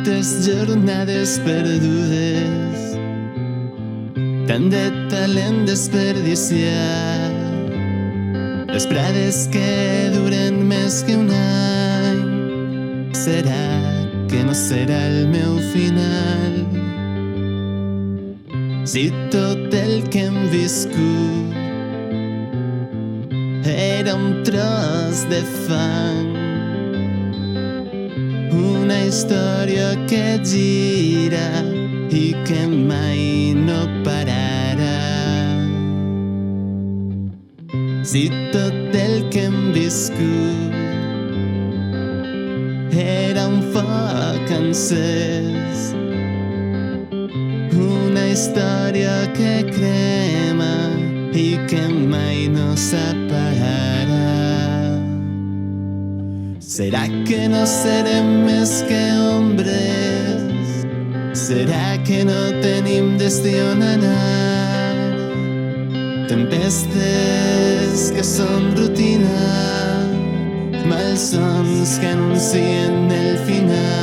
Tantes jornades perdudes, tant de talent desperdiciat, vesprades que duren més que un any. Serà que no serà el meu final? Si tot el que hem viscut era un tros de fang, una història que gira i que mai no pararà. Si tot el que hem viscut era un foc encès, una història que crema i que mai no s'apagarà. Serà que no serem més que ombres? Serà que no tenim destí on anar? Tempestes que són rutina, malsons que anuncien el final.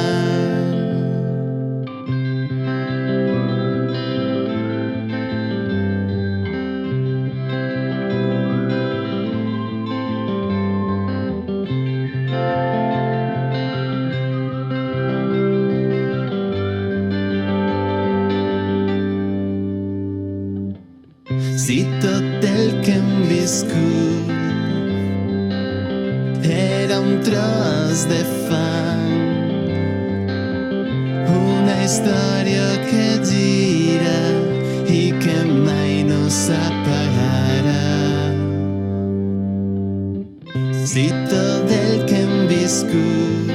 Si tot el que hem viscut era un tros de fang, una història que gira i que mai no s'apagarà. Si tot el que hem viscut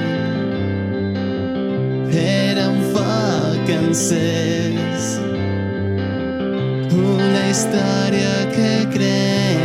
era un foc encès, una història que crec